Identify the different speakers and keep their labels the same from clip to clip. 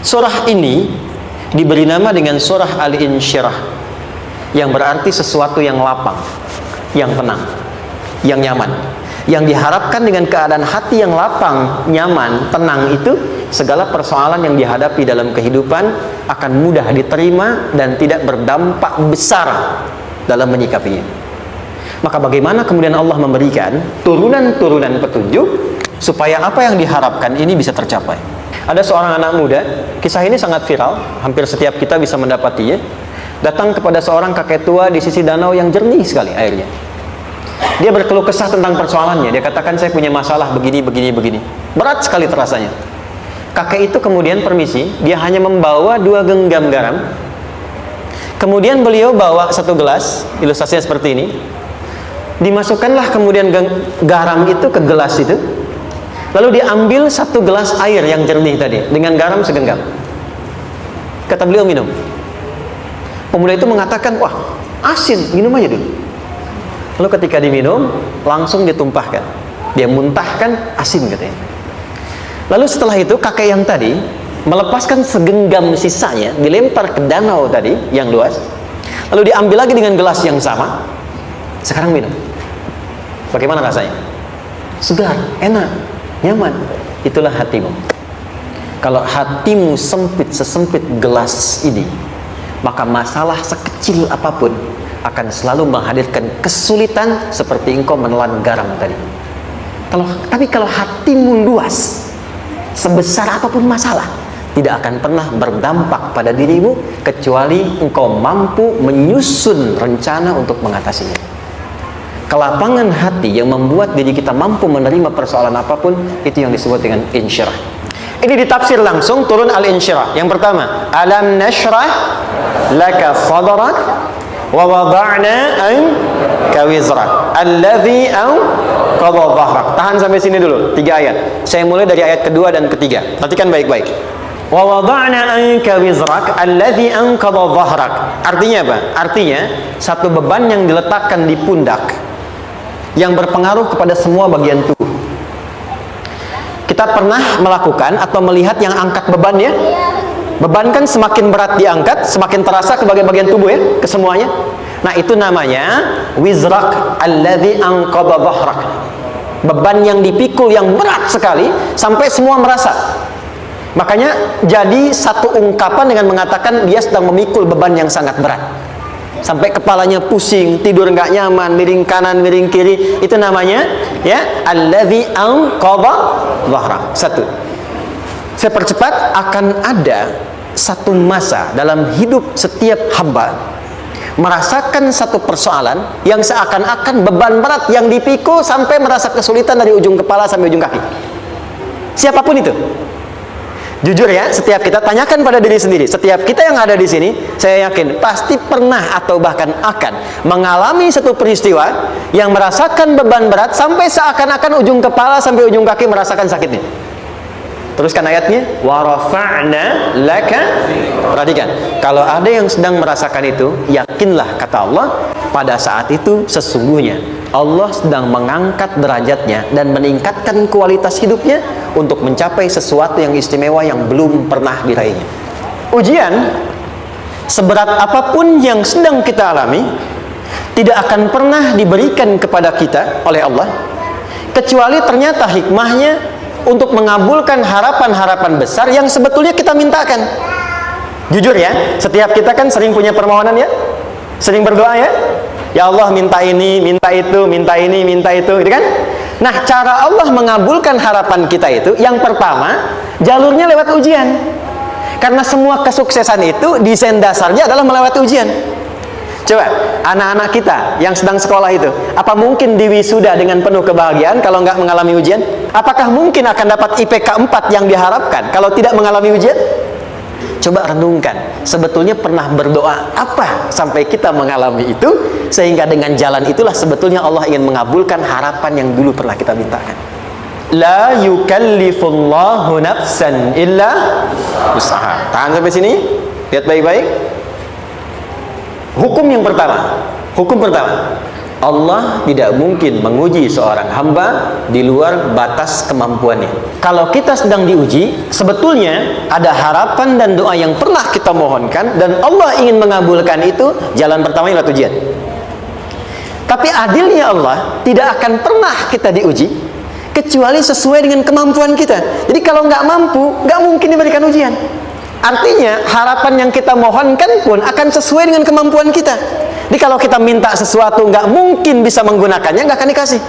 Speaker 1: Surah ini diberi nama dengan surah Al-Insyirah, yang berarti sesuatu yang lapang, yang tenang, yang nyaman. Yang diharapkan dengan keadaan hati yang lapang, nyaman, tenang itu, segala persoalan yang dihadapi dalam kehidupan akan mudah diterima dan tidak berdampak besar dalam menyikapinya. Maka bagaimana kemudian Allah memberikan turunan-turunan petunjuk supaya apa yang diharapkan ini bisa tercapai. Ada seorang anak muda, kisah ini sangat viral, hampir setiap kita bisa mendapatinya. Datang kepada seorang kakek tua di sisi danau yang jernih sekali airnya. Dia berkeluh kesah tentang persoalannya. Dia katakan, saya punya masalah begini. Berat sekali terasanya. Kakek itu kemudian permisi, dia hanya membawa 2 genggam garam. Kemudian beliau bawa 1 gelas, ilustrasinya seperti ini. Dimasukkanlah kemudian garam itu ke gelas itu. Lalu diambil 1 gelas air yang jernih tadi dengan garam segenggam. Kata beliau, minum. Pemuda itu mengatakan, wah asin, minum aja dulu. Lalu ketika diminum, langsung ditumpahkan. Dia muntahkan, asin katanya. Lalu setelah itu kakek yang tadi melepaskan segenggam sisanya, dilempar ke danau tadi yang luas. Lalu diambil lagi dengan gelas yang sama. Sekarang minum. Bagaimana rasanya? Segar, enak, nyaman. Itulah hatimu. Kalau hatimu sempit sesempit gelas ini, maka masalah sekecil apapun akan selalu menghadirkan kesulitan seperti engkau menelan garam tadi. Tapi kalau hatimu luas, sebesar apapun masalah, tidak akan pernah berdampak pada dirimu kecuali engkau mampu menyusun rencana untuk mengatasinya. Kelapangan hati yang membuat diri kita mampu menerima persoalan apapun, itu yang disebut dengan insyirah. Ini ditafsir langsung turun Al-Insyirah. Yang pertama, alam nashrah laka sadrak wa wada'na anka wizrak alladhi anqadha dhahrak. Tahan sampai sini dulu, 3 ayat. Saya mulai dari ayat kedua dan ketiga. Perhatikan baik-baik. Wa wada'na anka wizrak alladhi anqadha dhahrak. Artinya apa? Artinya satu beban yang diletakkan di pundak yang berpengaruh kepada semua bagian tubuh. Kita pernah melakukan atau melihat yang angkat beban ya? Beban kan semakin berat diangkat, semakin terasa ke bagian-bagian tubuh ya, ke semuanya. Nah, itu namanya wizrak alladzi anqadha dhahrak. Beban yang dipikul yang berat sekali sampai semua merasa. Makanya jadi satu ungkapan dengan mengatakan dia sedang memikul beban yang sangat berat. Sampai kepalanya pusing, tidur nggak nyaman, miring kanan, miring kiri. Itu namanya ya alladzi anqadha dhahrak. 1. Saya percepat, akan ada satu masa dalam hidup setiap hamba merasakan satu persoalan yang seakan-akan beban berat yang dipikul sampai merasa kesulitan dari ujung kepala sampai ujung kaki. Siapapun itu. Jujur ya, setiap kita tanyakan pada diri sendiri. Setiap kita yang ada di sini, saya yakin pasti pernah atau bahkan akan mengalami satu peristiwa yang merasakan beban berat sampai seakan-akan ujung kepala sampai ujung kaki merasakan sakitnya. Teruskan ayatnya, wa rafa'na laka. Perhatikan, kalau ada yang sedang merasakan itu, yakinlah kata Allah, pada saat itu sesungguhnya Allah sedang mengangkat derajatnya dan meningkatkan kualitas hidupnya untuk mencapai sesuatu yang istimewa yang belum pernah diraihnya. Ujian seberat apapun yang sedang kita alami tidak akan pernah diberikan kepada kita oleh Allah kecuali ternyata hikmahnya untuk mengabulkan harapan-harapan besar yang sebetulnya kita mintakan. Jujur ya, setiap kita kan sering punya permohonan ya, sering berdoa ya, ya Allah minta ini, minta itu, minta ini, minta itu, gitu kan? Nah, cara Allah mengabulkan harapan kita itu, yang pertama, jalurnya lewat ujian. Karena semua kesuksesan itu desain dasarnya adalah melewati ujian. Coba, anak-anak kita yang sedang sekolah itu, apa mungkin di wisuda dengan penuh kebahagiaan kalau nggak mengalami ujian? Apakah mungkin akan dapat IPK 4 yang diharapkan kalau tidak mengalami ujian? Coba renungkan, sebetulnya pernah berdoa apa sampai kita mengalami itu, sehingga dengan jalan itulah sebetulnya Allah ingin mengabulkan harapan yang dulu pernah kita mintakan. La yukallifullahu nafsan illa usaha. Tahan sampai sini, lihat baik-baik. Hukum yang pertama, Allah tidak mungkin menguji seorang hamba di luar batas kemampuannya. kalau kita sedang diuji, sebetulnya ada harapan dan doa yang pernah kita mohonkan dan Allah ingin mengabulkan itu. Jalan pertamanya lewat ujian. Tapi adilnya Allah, tidak akan pernah kita diuji kecuali sesuai dengan kemampuan kita. Jadi kalau nggak mampu, nggak mungkin diberikan ujian. Artinya harapan yang kita mohonkan pun akan sesuai dengan kemampuan kita. Jadi kalau kita minta sesuatu nggak mungkin bisa menggunakannya, nggak akan dikasih.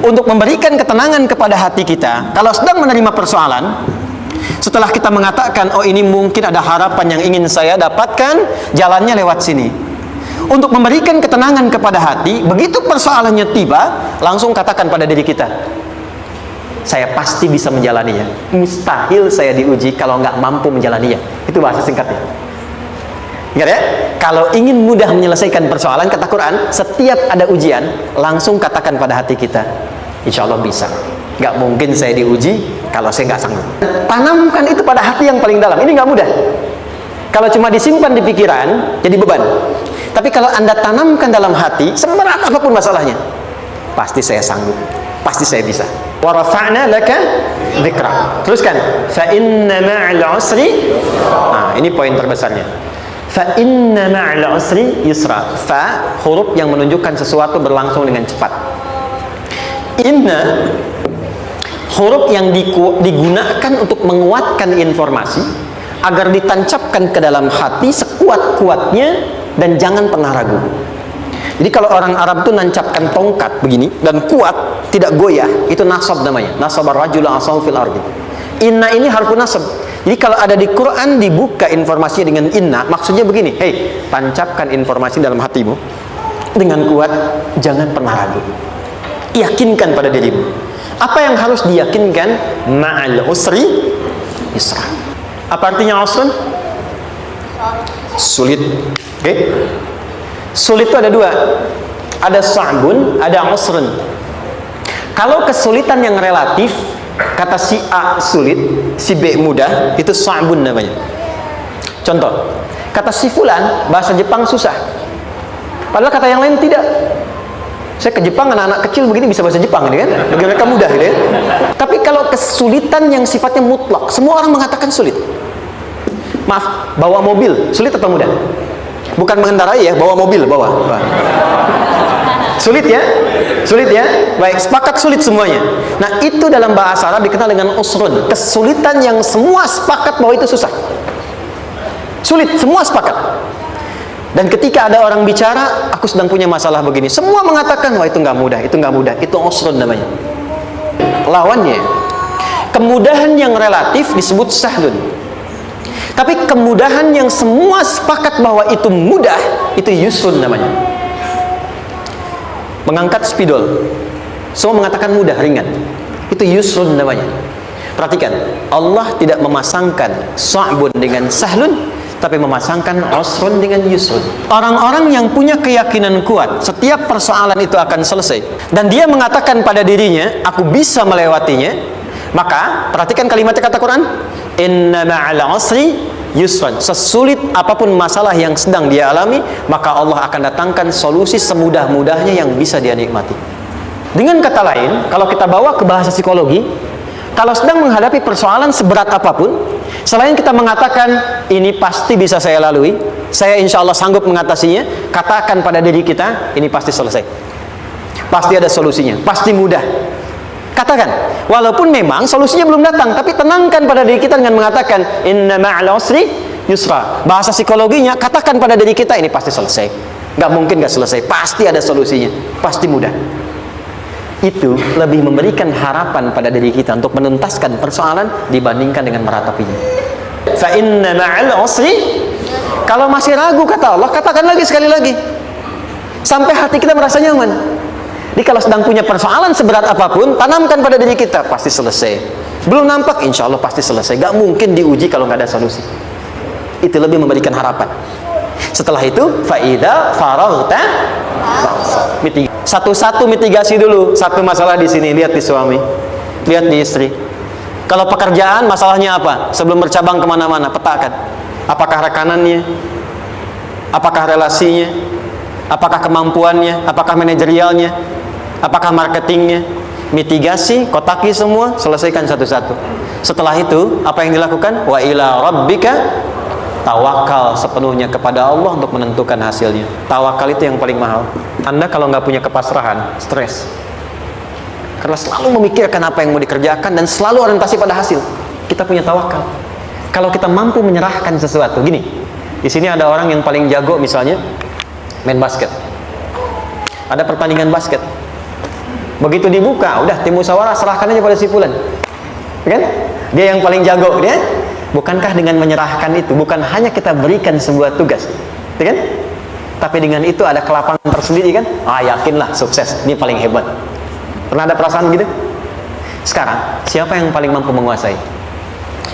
Speaker 1: Untuk memberikan ketenangan kepada hati kita, kalau sedang menerima persoalan, setelah kita mengatakan, oh ini mungkin ada harapan yang ingin saya dapatkan, jalannya lewat sini. Untuk memberikan ketenangan kepada hati, begitu persoalannya tiba, langsung katakan pada diri kita, saya pasti bisa menjalaninya. Mustahil saya diuji kalau nggak mampu menjalaninya. Itu bahasa singkatnya. Ingat ya, kalau ingin mudah menyelesaikan persoalan, kata Quran, setiap ada ujian, langsung katakan pada hati kita, insya Allah bisa. Nggak mungkin saya diuji kalau saya nggak sanggup. Tanamkan itu pada hati yang paling dalam. Ini nggak mudah. Kalau cuma disimpan di pikiran, jadi beban. Tapi kalau Anda tanamkan dalam hati, seberat apapun masalahnya, pasti saya sanggup, pasti saya bisa. Wa rafa'na laka dzikra. Teruskan, fa inna ma'al usri. Nah, ini poin terbesarnya. Fa inna ma'al usri yusra. Fa huruf yang menunjukkan sesuatu berlangsung dengan cepat. Inna huruf yang digunakan untuk menguatkan informasi agar ditancapkan ke dalam hati sekuat-kuatnya dan jangan pernah ragu. Jadi kalau orang Arab itu nancapkan tongkat begini dan kuat, tidak goyah, itu nasab namanya. Nasabar rajul asahu fil ardi. Inna ini harfu nasab. Jadi kalau ada di Quran dibuka informasi dengan inna, maksudnya begini, hei, tancapkan informasi dalam hatimu dengan kuat, jangan pernah ragu. Yakinkan pada dirimu. Apa yang harus diyakinkan? Ma'al usri yusra. Apa artinya usrun? Sulit. Oke? Sulit itu ada dua. Ada sa'bun, ada usrun. Kalau kesulitan yang relatif, kata si A sulit, si B mudah, itu sa'bun namanya. Contoh, kata si fulan, bahasa Jepang susah. Padahal kata yang lain tidak. Saya ke Jepang, anak-anak kecil begini bisa bahasa Jepang, gitu kan? Bagi mereka mudah, gitu ya. Tapi kalau kesulitan yang sifatnya mutlak, semua orang mengatakan sulit. Maaf, bawa mobil, sulit atau mudah? Bukan mengendarai ya, bawa mobil, bawa. Sulit ya? Sulit ya? Baik, sepakat sulit semuanya. Nah, itu dalam bahasa Arab dikenal dengan usrun. Kesulitan yang semua sepakat bahwa itu susah. Sulit, semua sepakat. Dan ketika ada orang bicara, aku sedang punya masalah begini, semua mengatakan, wah itu nggak mudah, itu nggak mudah, itu usrun namanya. Lawannya, kemudahan yang relatif disebut sahlun. Tapi kemudahan yang semua sepakat bahwa itu mudah, itu yusrun namanya. Mengangkat spidol, semua mengatakan mudah, ringan, itu yusrun namanya. Perhatikan, Allah tidak memasangkan sa'bun dengan sahlun, tapi memasangkan usrun dengan yusrun. Orang-orang yang punya keyakinan kuat, setiap persoalan itu akan selesai, dan dia mengatakan pada dirinya, aku bisa melewatinya, maka perhatikan kalimatnya kata Quran, inna ma'al usri yusran. Sesulit apapun masalah yang sedang dia alami, maka Allah akan datangkan solusi semudah-mudahnya yang bisa dia nikmati. Dengan kata lain, kalau kita bawa ke bahasa psikologi, kalau sedang menghadapi persoalan seberat apapun, selain kita mengatakan ini pasti bisa saya lalui, saya insya Allah sanggup mengatasinya, katakan pada diri kita, ini pasti selesai, pasti ada solusinya, pasti mudah. Katakan, walaupun memang solusinya belum datang, tapi tenangkan pada diri kita dengan mengatakan inna ma'al usri yusra. Bahasa psikologinya, katakan pada diri kita, ini pasti selesai, nggak mungkin nggak selesai, pasti ada solusinya, pasti mudah. Itu lebih memberikan harapan pada diri kita untuk menuntaskan persoalan dibandingkan dengan meratapinya. Fa inna ma'al usri. Kalau masih ragu kata Allah, katakan lagi sekali lagi sampai hati kita merasa nyaman. Jadi kalau sedang punya persoalan seberat apapun, tanamkan pada diri kita, pasti selesai. Belum nampak, insya Allah pasti selesai. Gak mungkin diuji kalau nggak ada solusi. Itu lebih memberikan harapan. Setelah itu, fa'idha faraghta. Satu-satu mitigasi dulu. Satu masalah di sini, lihat di suami, lihat di istri. Kalau pekerjaan, masalahnya apa? Sebelum bercabang kemana-mana, petakan. Apakah rekanannya? Apakah relasinya? Apakah kemampuannya? Apakah manajerialnya? Apakah marketingnya? mitigasi, kotaki semua, selesaikan satu-satu. Setelah itu, apa yang dilakukan? Wa ila rabbika, tawakal sepenuhnya kepada Allah untuk menentukan hasilnya. Tawakal itu yang paling mahal. Anda kalau nggak punya kepasrahan, stres. Karena selalu memikirkan apa yang mau dikerjakan dan selalu orientasi pada hasil. Kita punya tawakal. Kalau kita mampu menyerahkan sesuatu, gini. Di sini ada orang yang paling jago misalnya main basket. Ada pertandingan basket. Begitu dibuka, udah tim musyawarah serahkan aja pada si fulan. Kan? Dia yang paling jago, dia. Bukankah dengan menyerahkan itu bukan hanya kita berikan sebuah tugas, kan? Tapi dengan itu ada kelapangan tersendiri kan? Yakinlah sukses, ini paling hebat. Pernah ada perasaan gitu? Sekarang, siapa yang paling mampu menguasai?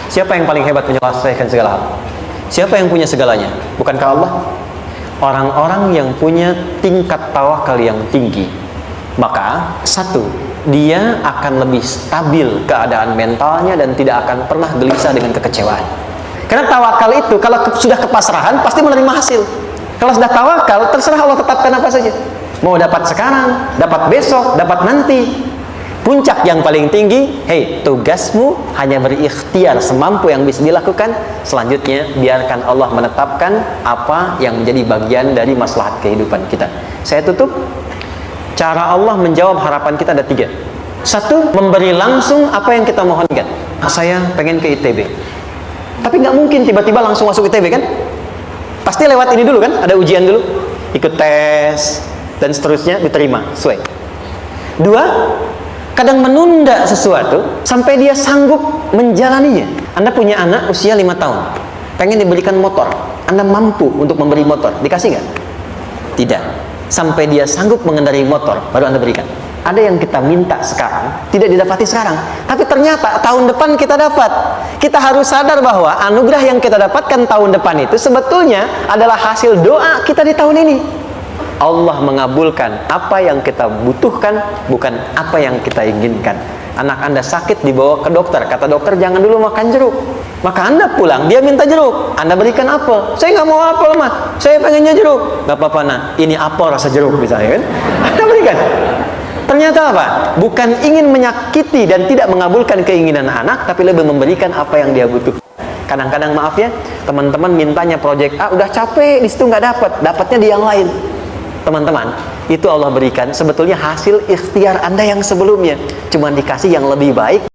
Speaker 1: Siapa yang paling hebat menyelesaikan segala hal? Siapa yang punya segalanya? Bukankah Allah? Orang-orang yang punya tingkat tawakal yang tinggi, maka satu, dia akan lebih stabil keadaan mentalnya dan tidak akan pernah gelisah dengan kekecewaan. Karena tawakal itu kalau sudah kepasrahan pasti menerima hasil. Kalau sudah tawakal, terserah Allah tetapkan apa saja. Mau dapat sekarang, dapat besok, dapat nanti. Puncak yang paling tinggi, tugasmu hanya berikhtiar semampu yang bisa dilakukan. Selanjutnya, biarkan Allah menetapkan apa yang menjadi bagian dari maslahat kehidupan kita. Saya tutup. Cara Allah menjawab harapan kita ada 3. 1, memberi langsung apa yang kita mohonkan. Saya pengen ke ITB. Tapi nggak mungkin tiba-tiba langsung masuk ITB kan? Pasti lewat ini dulu kan? Ada ujian dulu, ikut tes, dan seterusnya diterima. Sesuai. 2, kadang menunda sesuatu sampai dia sanggup menjalaninya. Anda punya anak usia 5 tahun, pengen diberikan motor. Anda mampu untuk memberi motor, dikasih nggak? Tidak. Sampai dia sanggup mengendarai motor, baru Anda berikan. Ada yang kita minta sekarang, tidak didapati sekarang. Tapi ternyata tahun depan kita dapat. Kita harus sadar bahwa anugerah yang kita dapatkan tahun depan itu sebetulnya adalah hasil doa kita di tahun ini. Allah mengabulkan apa yang kita butuhkan, bukan apa yang kita inginkan. Anak Anda sakit, dibawa ke dokter. Kata dokter, jangan dulu makan jeruk. Maka Anda pulang, dia minta jeruk. Anda berikan apel. Saya nggak mau apel, mah. Saya pengennya jeruk. Gak apa-apa, nah. Ini apel rasa jeruk, misalnya kan. Anda berikan. Ternyata apa? Bukan ingin menyakiti dan tidak mengabulkan keinginan anak, tapi lebih memberikan apa yang dia butuh. Kadang-kadang maaf ya, teman-teman mintanya proyek A, udah capek, di situ nggak dapat. Dapatnya di yang lain. Teman-teman, itu Allah berikan sebetulnya hasil ikhtiar Anda yang sebelumnya. Cuma dikasih yang lebih baik.